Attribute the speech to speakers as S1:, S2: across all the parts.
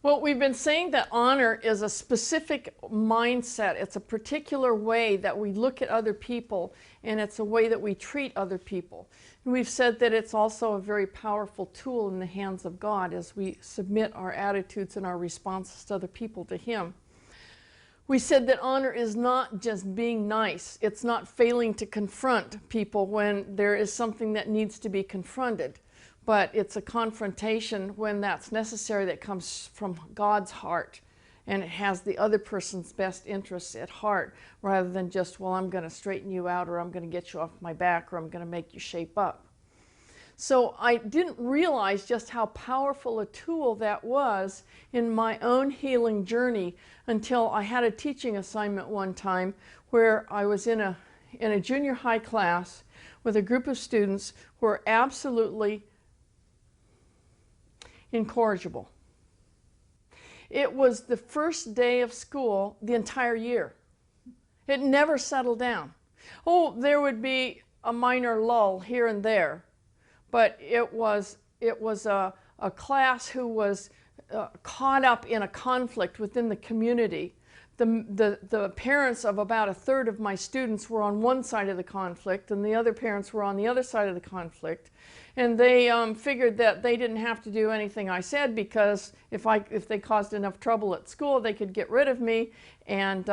S1: Well, we've been saying that honor is a specific mindset. It's a particular way that we look at other people, and it's a way that we treat other people. And we've said that it's also a very powerful tool in the hands of God as we submit our attitudes and our responses to other people to Him. We said that honor is not just being nice. It's not failing to confront people when there is something that needs to be confronted. But it's a confrontation when that's necessary that comes from God's heart, and it has the other person's best interests at heart, rather than just, well, I'm going to straighten you out, or I'm going to get you off my back, or I'm going to make you shape up. So I didn't realize just how powerful a tool that was in my own healing journey until I had a teaching assignment one time where I was in a junior high class with a group of students who were absolutely incorrigible. It was the first day of school the entire year. It never settled down. Oh, there would be a minor lull here and there, but it was a class who was caught up in a conflict within the community. The parents of about a third of my students were on one side of the conflict, and the other parents were on the other side of the conflict. And they figured that they didn't have to do anything I said, because if they caused enough trouble at school, they could get rid of me, and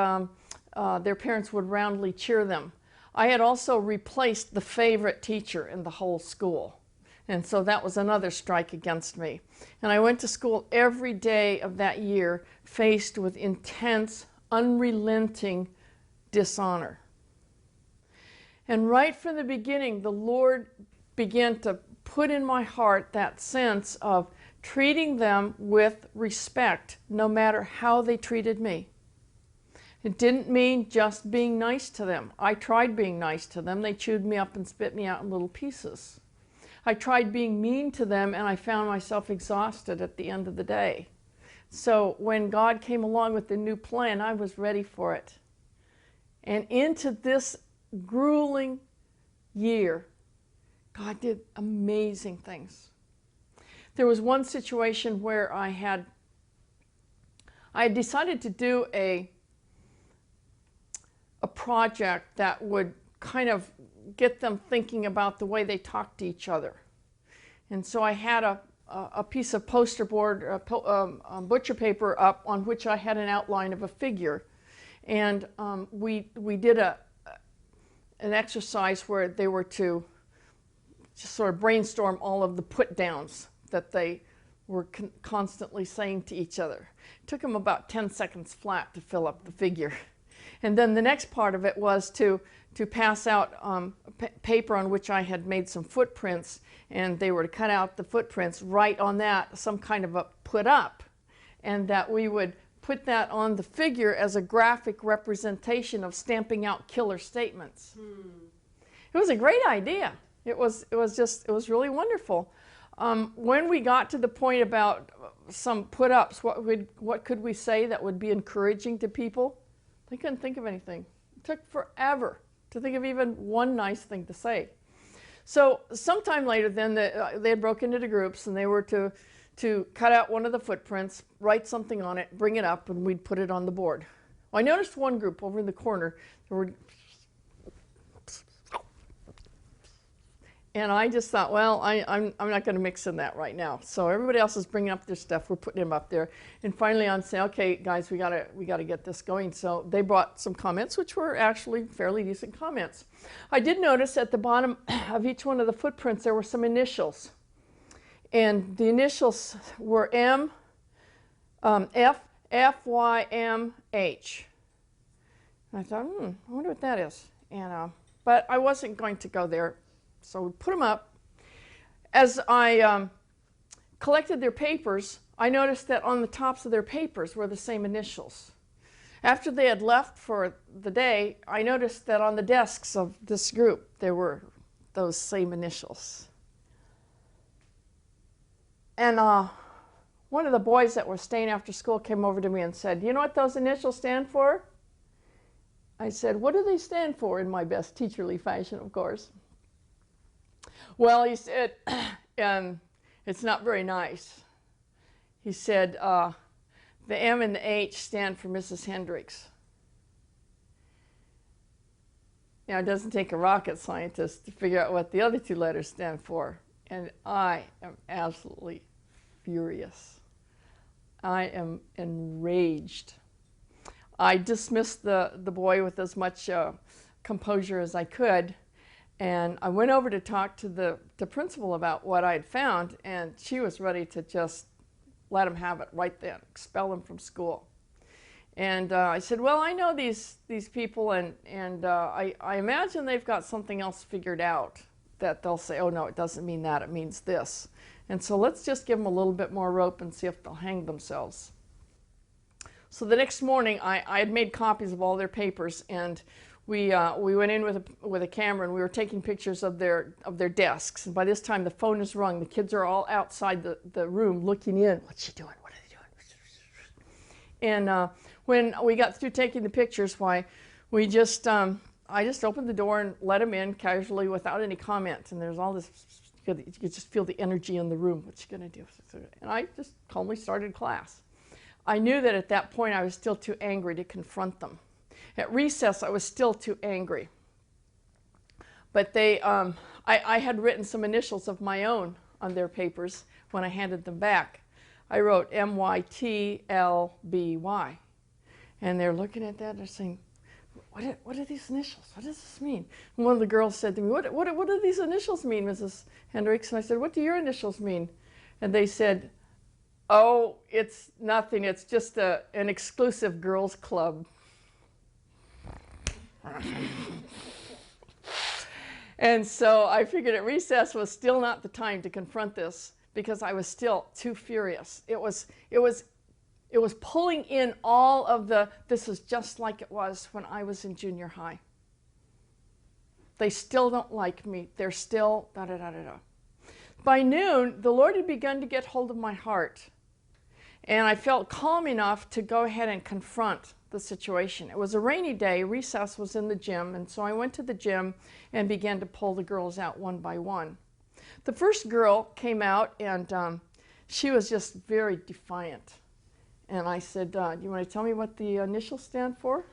S1: their parents would roundly cheer them. I had also replaced the favorite teacher in the whole school. And so that was another strike against me. And I went to school every day of that year faced with intense, unrelenting dishonor. And right from the beginning, the Lord began to put in my heart that sense of treating them with respect, no matter how they treated me. It didn't mean just being nice to them. I tried being nice to them. They chewed me up and spit me out in little pieces. I tried being mean to them, and I found myself exhausted at the end of the day. So when God came along with the new plan, I was ready for it. And into this grueling year, God did amazing things. There was one situation where I had decided to do a project that would kind of get them thinking about the way they talk to each other. And so I had a piece of poster board, butcher paper up, on which I had an outline of a figure. And we did an exercise where they were to just sort of brainstorm all of the put-downs that they were constantly saying to each other. It took them about 10 seconds flat to fill up the figure. And then the next part of it was to pass out paper on which I had made some footprints, and they were to cut out the footprints, write on that some kind of a put up, and that we would put that on the figure as a graphic representation of stamping out killer statements. It was a great idea. It was really wonderful. When we got to the point about some put-ups, what could we say that would be encouraging to people? They couldn't think of anything. It took forever to think of even one nice thing to say. So sometime later then, they had broken into groups, and they were to cut out one of the footprints, write something on it, bring it up, and we'd put it on the board. Well, I noticed one group over in the corner, and I just thought, well, I'm not going to mix in that right now. So everybody else is bringing up their stuff. We're putting them up there. And finally I'm saying, okay, guys, we gotta get this going. So they brought some comments, which were actually fairly decent comments. I did notice at the bottom of each one of the footprints there were some initials. And the initials were M, F, F, Y, M, H. And I thought, I wonder what that is. And, but I wasn't going to go there. So we put them up. As I collected their papers, I noticed that on the tops of their papers were the same initials. After they had left for the day, I noticed that on the desks of this group, there were those same initials. And one of the boys that was staying after school came over to me and said, "You know what those initials stand for?" I said, "What do they stand for?" in my best teacherly fashion, of course. Well, he said, it's not very nice. He said, The M and the H stand for Mrs. Hendricks. Now, it doesn't take a rocket scientist to figure out what the other two letters stand for. And I am absolutely furious. I am enraged. I dismissed the boy with as much composure as I could. And I went over to talk to the principal about what I had found, and she was ready to just let him have it right then, expel him from school. And I said, well, I know these people, and I imagine they've got something else figured out that they'll say, oh, no, it doesn't mean that, it means this. And so let's just give them a little bit more rope and see if they'll hang themselves. So the next morning, I had made copies of all their papers, and we went in with a camera, and we were taking pictures of their desks. And by this time, the phone is rung. The kids are all outside the room looking in. What's she doing? What are they doing? And when we got through taking the pictures, I just opened the door and let them in casually without any comment. And there's all this, you could just feel the energy in the room. What you gonna do? And I just calmly started class. I knew that at that point I was still too angry to confront them. At recess, I was still too angry. But I had written some initials of my own on their papers when I handed them back. I wrote MYTLBY. And they're looking at that and they're saying, what are these initials? What does this mean? And one of the girls said to me, what do these initials mean, Mrs. Hendricks? And I said, what do your initials mean? And they said, oh, it's nothing. It's just an exclusive girls' club. And so I figured at recess was still not the time to confront this because I was still too furious. It was pulling in all of this is just like it was when I was in junior high. They still don't like me. They're still da-da-da-da-da. By noon, the Lord had begun to get hold of my heart. And I felt calm enough to go ahead and confront the situation. It was a rainy day. Recess was in the gym. And so I went to the gym and began to pull the girls out one by one. The first girl came out and she was just very defiant. And I said, do you want to tell me what the initials stand for?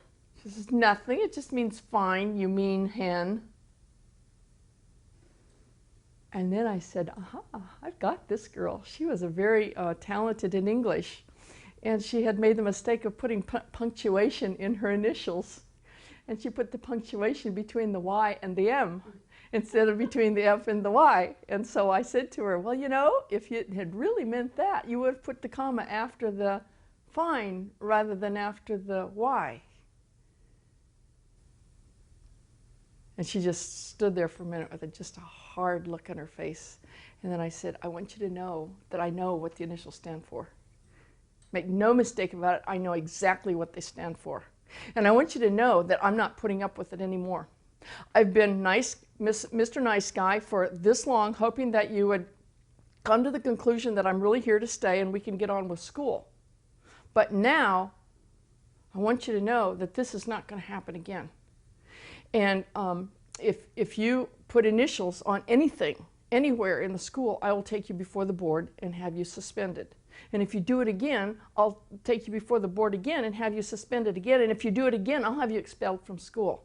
S1: She says, nothing. It just means fine. You mean hen. And then I said, aha, I've got this girl. She was a very talented in English. And she had made the mistake of putting punctuation in her initials. And she put the punctuation between the Y and the M instead of between the F and the Y. And so I said to her, well, you know, if you had really meant that, you would have put the comma after the fine rather than after the Y. And she just stood there for a minute with just a hard look on her face. And then I said, I want you to know that I know what the initials stand for. Make no mistake about it, I know exactly what they stand for. And I want you to know that I'm not putting up with it anymore. I've been nice, Mr. Nice Guy for this long, hoping that you would come to the conclusion that I'm really here to stay and we can get on with school. But now, I want you to know that this is not going to happen again. And if you put initials on anything, anywhere in the school, I will take you before the board and have you suspended. And if you do it again, I'll take you before the board again and have you suspended again. And if you do it again, I'll have you expelled from school.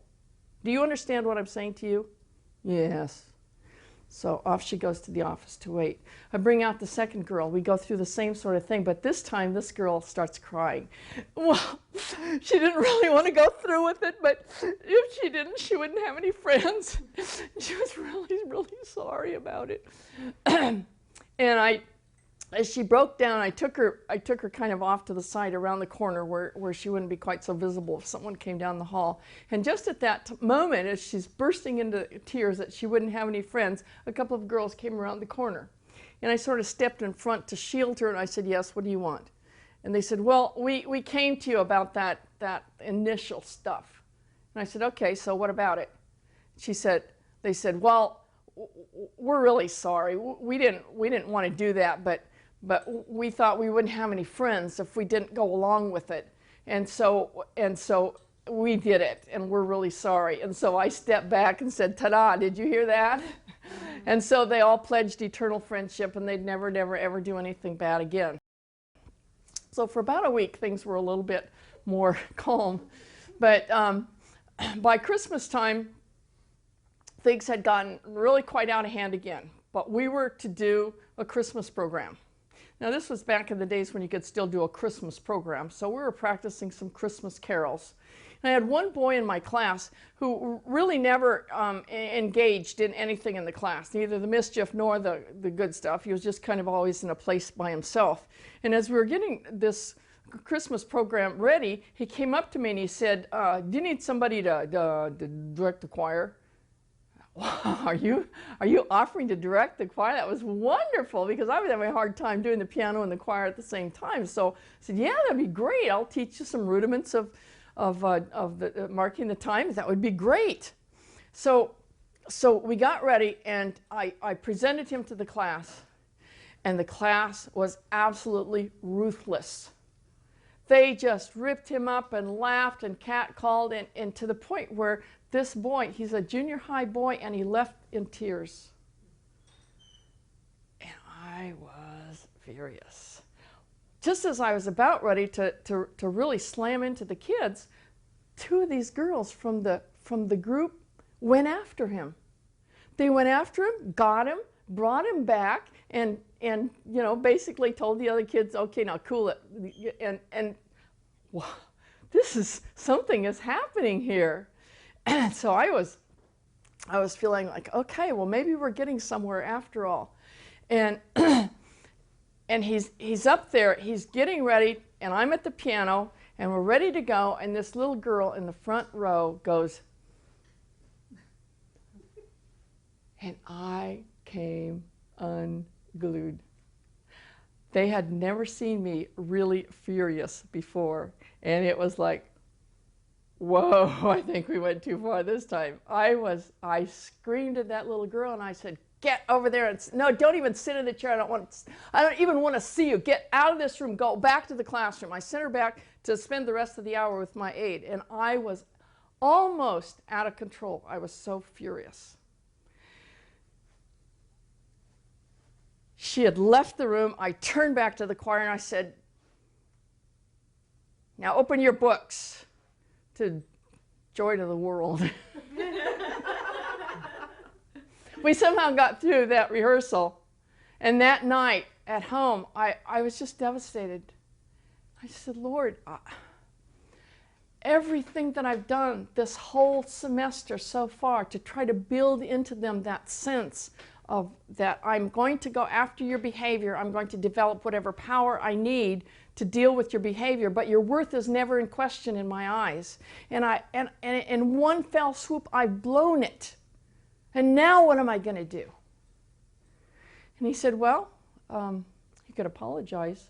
S1: Do you understand what I'm saying to you? Yes. So off she goes to the office to wait. I bring out the second girl. We go through the same sort of thing, but this time this girl starts crying. Well, she didn't really want to go through with it, but if she didn't, she wouldn't have any friends. She was really, really sorry about it. And as she broke down, I took her kind of off to the side around the corner where she wouldn't be quite so visible if someone came down the hall. And just at that moment, as she's bursting into tears that she wouldn't have any friends, a couple of girls came around the corner. And I sort of stepped in front to shield her, and I said, yes, what do you want? And they said, well, we came to you about that initial stuff. And I said, okay, so what about it? They said, well, we're really sorry. We didn't want to do that, but we thought we wouldn't have any friends if we didn't go along with it. And so we did it, and we're really sorry. And so I stepped back and said, ta-da, did you hear that? And so they all pledged eternal friendship, and they'd never, ever do anything bad again. So for about a week, things were a little bit more calm. But by Christmas time, things had gotten really quite out of hand again. But we were to do a Christmas program. Now, this was back in the days when you could still do a Christmas program. So we were practicing some Christmas carols. And I had one boy in my class who really never engaged in anything in the class, neither the mischief nor the good stuff. He was just kind of always in a place by himself. And as we were getting this Christmas program ready, he came up to me and he said, do you need somebody to direct the choir? Are you offering to direct the choir? That was wonderful, because I was having a hard time doing the piano and the choir at the same time. So I said, yeah, that'd be great. I'll teach you some rudiments of marking the times. That would be great. So we got ready, and I presented him to the class, and the class was absolutely ruthless. They just ripped him up and laughed and catcalled, and to the point where this boy, he's a junior high boy, and he left in tears. And I was furious. Just as I was about ready to really slam into the kids, two of these girls from the group went after him. They went after him, got him, brought him back, and basically told the other kids, okay, now cool it. And wow, something is happening here. And so I was feeling like, okay, well, maybe we're getting somewhere after all. And and he's up there, he's getting ready, and I'm at the piano, and we're ready to go, and this little girl in the front row goes, and I came unglued. They had never seen me really furious before, and it was like, whoa, I think we went too far this time. I screamed at that little girl, and I said, get over there, and no, don't even sit in the chair. I don't even want to see you. Get out of this room. Go back to the classroom. I sent her back to spend the rest of the hour with my aide, and I was almost out of control. I was so furious. She had left the room. I turned back to the choir, and I said, now open your books to Joy to the World. We somehow got through that rehearsal, and that night at home, I was just devastated. I said, Lord, everything that I've done this whole semester so far to try to build into them that sense of that I'm going to go after your behavior, I'm going to develop whatever power I need to deal with your behavior, but your worth is never in question in my eyes. And in one fell swoop, I've blown it. And now what am I going to do? And he said, well, you could apologize.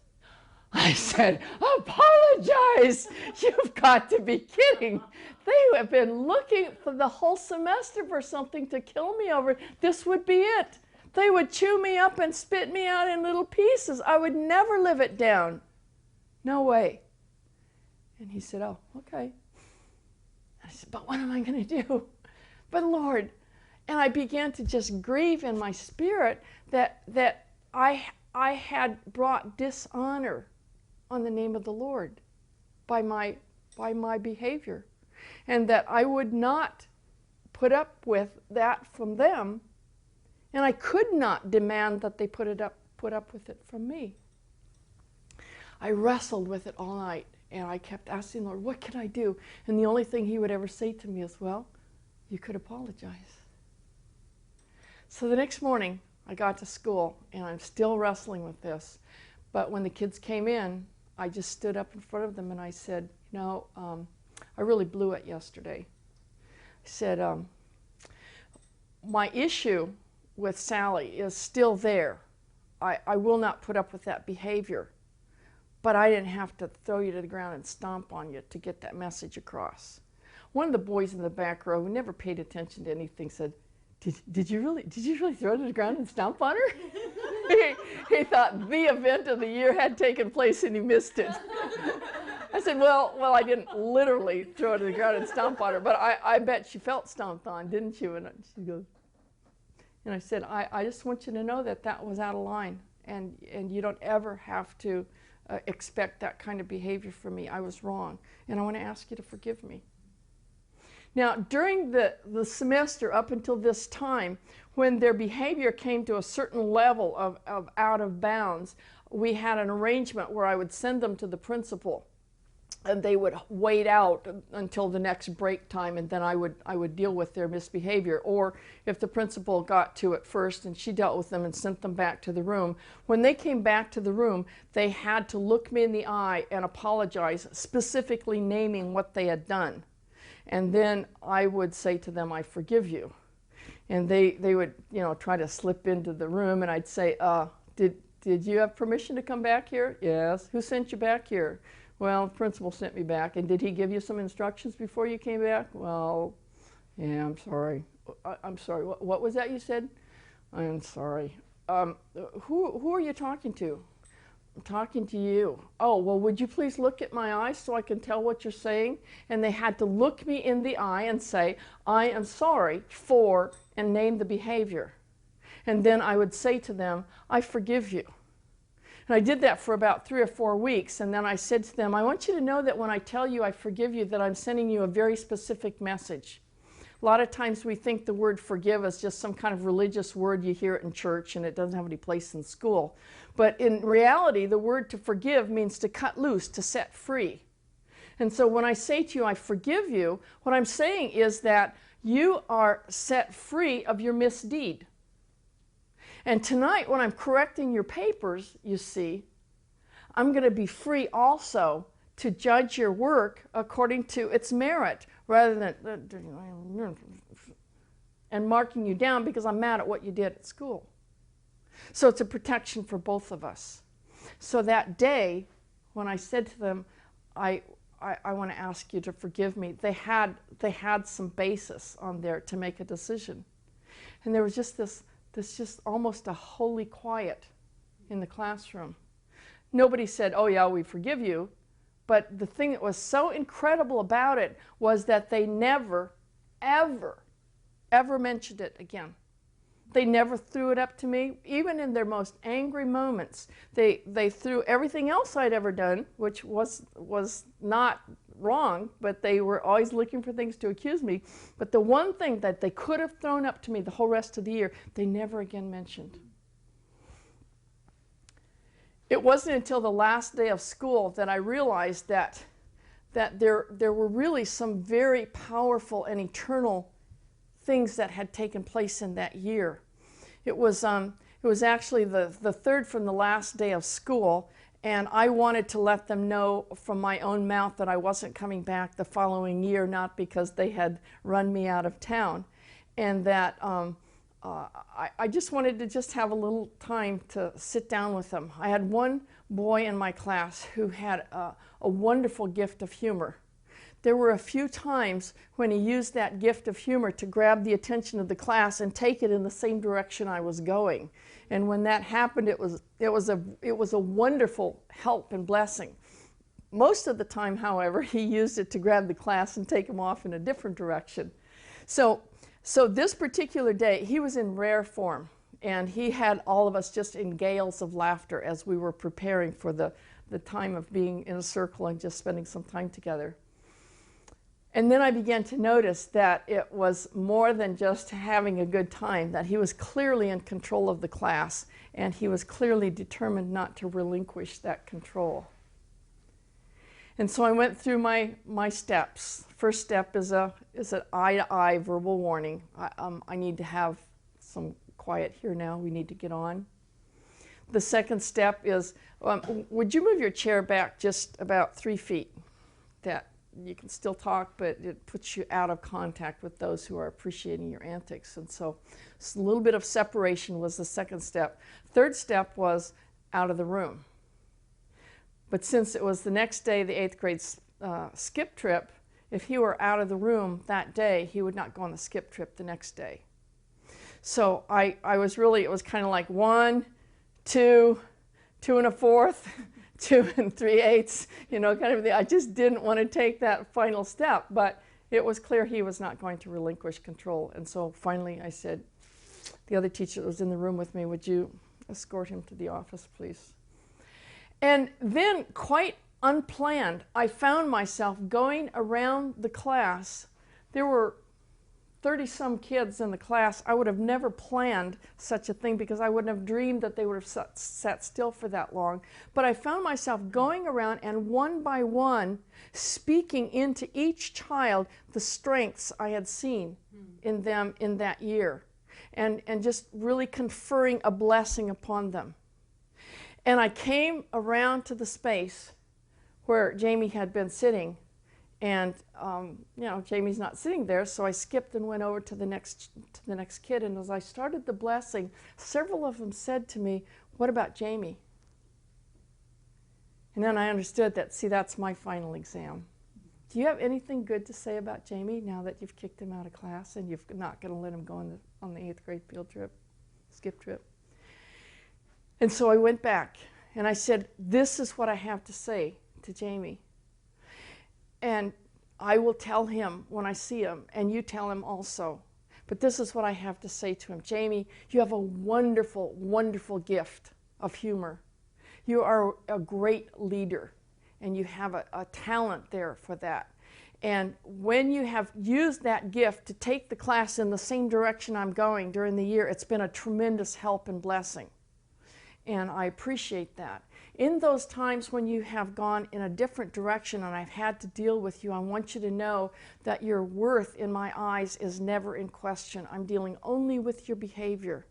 S1: I said, apologize? You've got to be kidding. They have been looking for the whole semester for something to kill me over. This would be it. They would chew me up and spit me out in little pieces. I would never live it down. No way. And he said, oh, okay. I said, but what am I going to do? But Lord, and I began to just grieve in my spirit that I had brought dishonor on the name of the Lord by my behavior, and that I would not put up with that from them, and I could not demand that they put up with it from me. I wrestled with it all night, and I kept asking the Lord, what can I do? And the only thing he would ever say to me is, well, you could apologize. So the next morning, I got to school, and I'm still wrestling with this. But when the kids came in, I just stood up in front of them and I said, I really blew it yesterday. I said, my issue with Sally is still there. I will not put up with that behavior. But I didn't have to throw you to the ground and stomp on you to get that message across. One of the boys in the back row who never paid attention to anything said, did you really throw her to the ground and stomp on her? he thought the event of the year had taken place and he missed it. I said, well, I didn't literally throw her to the ground and stomp on her, but I bet she felt stomped on, didn't you? And she goes, and I said, I just want you to know that was out of line, and you don't ever have to expect that kind of behavior from me. I was wrong, and I want to ask you to forgive me. Now, during the semester up until this time, when their behavior came to a certain level of out of bounds, we had an arrangement where I would send them to the principal, and they would wait out until the next break time, and then I would deal with their misbehavior. Or if the principal got to it first and she dealt with them and sent them back to the room, when they came back to the room, they had to look me in the eye and apologize, specifically naming what they had done. And then I would say to them, I forgive you. And they would, you know, try to slip into the room, and I'd say, did you have permission to come back here? Yes. Who sent you back here? Well, the principal sent me back. And did he give you some instructions before you came back? Well, yeah, I'm sorry. I'm sorry. What was that you said? I'm sorry. Who are you talking to? I'm talking to you. Oh, well, would you please look at my eyes so I can tell what you're saying? And they had to look me in the eye and say, I am sorry for, and name the behavior. And then I would say to them, I forgive you. And I did that for about 3 or 4 weeks, and then I said to them, I want you to know that when I tell you I forgive you, that I'm sending you a very specific message. A lot of times we think the word forgive is just some kind of religious word you hear it in church and it doesn't have any place in school. But in reality, the word to forgive means to cut loose, to set free. And so when I say to you, I forgive you, what I'm saying is that you are set free of your misdeed. And tonight, when I'm correcting your papers, you see, I'm going to be free also to judge your work according to its merit, rather than and marking you down because I'm mad at what you did at school. So it's a protection for both of us. So that day, when I said to them, I want to ask you to forgive me, they had some basis on there to make a decision. And there was just this just almost a holy quiet in the classroom. Nobody said, oh yeah, we forgive you. But the thing that was so incredible about it was that they never, ever, ever mentioned it again. They never threw it up to me. Even in their most angry moments, they threw everything else I'd ever done, which was not wrong, but they were always looking for things to accuse me. But the one thing that they could have thrown up to me the whole rest of the year, they never again mentioned. It wasn't until the last day of school that I realized that there were really some very powerful and eternal things that had taken place in that year. It was actually the third from the last day of school, and I wanted to let them know from my own mouth that I wasn't coming back the following year, not because they had run me out of town, and that I just wanted to just have a little time to sit down with them. I had one boy in my class who had a wonderful gift of humor. There were a few times when he used that gift of humor to grab the attention of the class and take it in the same direction I was going. And when that happened, it was a wonderful help and blessing. Most of the time, however, he used it to grab the class and take them off in a different direction. So this particular day, he was in rare form, and he had all of us just in gales of laughter as we were preparing for the time of being in a circle and just spending some time together. And then I began to notice that it was more than just having a good time, that he was clearly in control of the class, and he was clearly determined not to relinquish that control. And so I went through my steps. First step is an eye-to-eye verbal warning. I need to have some quiet here now. We need to get on. The second step is, would you move your chair back just about 3 feet? That you can still talk, but it puts you out of contact with those who are appreciating your antics. And so a little bit of separation was the second step. Third step was out of the room. But since it was the next day, the 8th grade skip trip, if he were out of the room that day, he would not go on the skip trip the next day. So it was kind of like 1, 2, 2 1/4, 2 3/8, kind of thing. I just didn't want to take that final step, but it was clear he was not going to relinquish control. And so finally I said, the other teacher that was in the room with me, would you escort him to the office, please? And then, quite unplanned, I found myself going around the class. There were 30-some kids in the class. I would have never planned such a thing because I wouldn't have dreamed that they would have sat still for that long. But I found myself going around and one by one speaking into each child the strengths I had seen in them in that year, and just really conferring a blessing upon them. And I came around to the space where Jamie had been sitting. And Jamie's not sitting there, so I skipped and went over to the next kid. And as I started the blessing, several of them said to me, "What about Jamie?" And then I understood that, see, that's my final exam. Do you have anything good to say about Jamie now that you've kicked him out of class and you're not going to let him go on the 8th grade field trip, skip trip? And so I went back and I said, "This is what I have to say to Jamie. And I will tell him when I see him, and you tell him also. But this is what I have to say to him. Jamie, you have a wonderful, wonderful gift of humor. You are a great leader, and you have a talent there for that. And when you have used that gift to take the class in the same direction I'm going during the year, it's been a tremendous help and blessing. And I appreciate that. In those times when you have gone in a different direction and I've had to deal with you, I want you to know that your worth in my eyes is never in question. I'm dealing only with your behavior.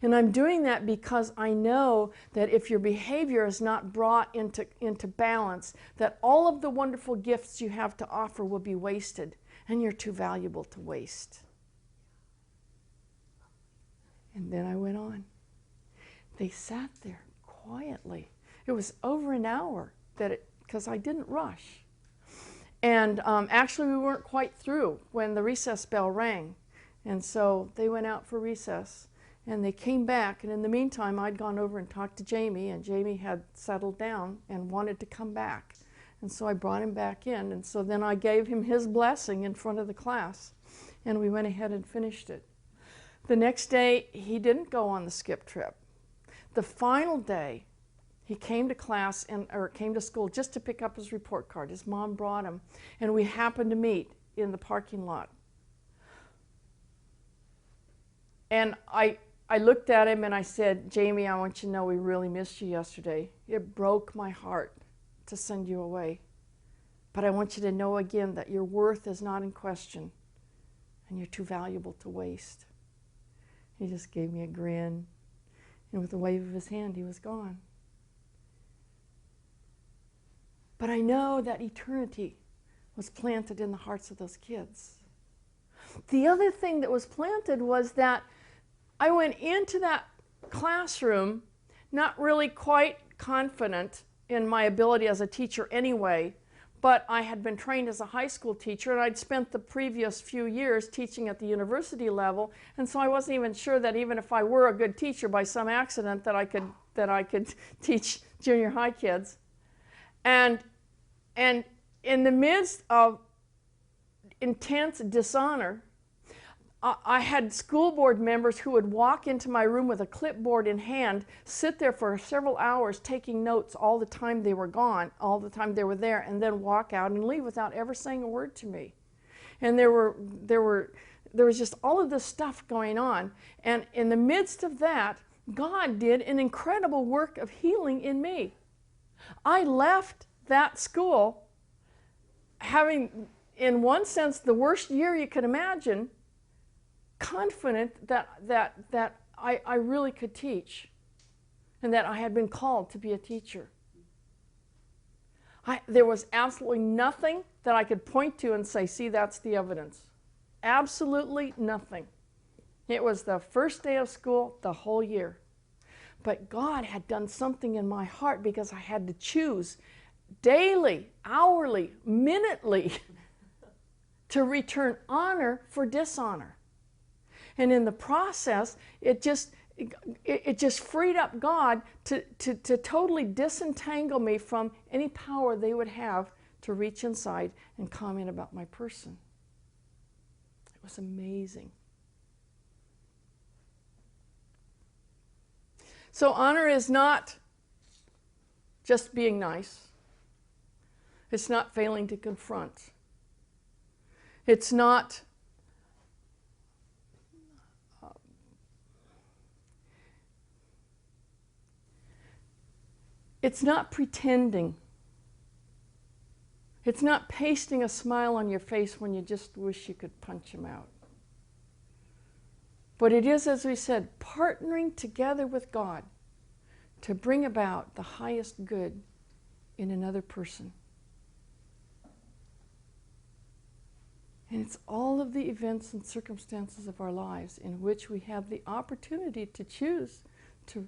S1: And I'm doing that because I know that if your behavior is not brought into balance, that all of the wonderful gifts you have to offer will be wasted, and you're too valuable to waste." And then I went on. They sat there quietly. It was over an hour because I didn't rush. And actually we weren't quite through when the recess bell rang. And so they went out for recess and they came back. And in the meantime, I'd gone over and talked to Jamie, and Jamie had settled down and wanted to come back. And so I brought him back in. And so then I gave him his blessing in front of the class. And we went ahead and finished it. The next day, he didn't go on the skip trip. The final day, he came to class or came to school just to pick up his report card. His mom brought him, and we happened to meet in the parking lot. And I looked at him and I said, "Jamie, I want you to know we really missed you yesterday. It broke my heart to send you away. But I want you to know again that your worth is not in question, and you're too valuable to waste." He just gave me a grin, and with a wave of his hand, he was gone. But I know that eternity was planted in the hearts of those kids. The other thing that was planted was that I went into that classroom not really quite confident in my ability as a teacher anyway, but I had been trained as a high school teacher, and I'd spent the previous few years teaching at the university level, and so I wasn't even sure that even if I were a good teacher by some accident that I could teach junior high kids. And in the midst of intense dishonor, I had school board members who would walk into my room with a clipboard in hand, sit there for several hours taking notes all the time they were gone, all the time they were there, and then walk out and leave without ever saying a word to me. And there was just all of this stuff going on. And in the midst of that, God did an incredible work of healing in me. I left that school having, in one sense, the worst year you could imagine, confident that I really could teach and that I had been called to be a teacher. There was absolutely nothing that I could point to and say, "See, that's the evidence." Absolutely nothing. It was the first day of school the whole year. But God had done something in my heart because I had to choose daily, hourly, minutely to return honor for dishonor. And in the process, it just freed up God to totally disentangle me from any power they would have to reach inside and comment about my person. It was amazing. So honor is not just being nice. It's not failing to confront. It's not pretending. It's not pasting a smile on your face when you just wish you could punch him out. But it is, as we said, partnering together with God to bring about the highest good in another person. And it's all of the events and circumstances of our lives in which we have the opportunity to choose to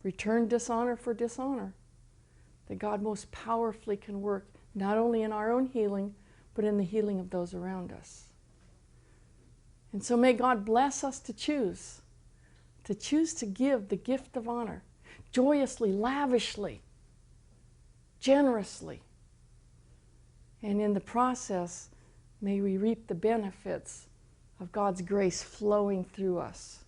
S1: return dishonor for dishonor that God most powerfully can work not only in our own healing, but in the healing of those around us. And so may God bless us to choose to give the gift of honor joyously, lavishly, generously. And in the process, may we reap the benefits of God's grace flowing through us.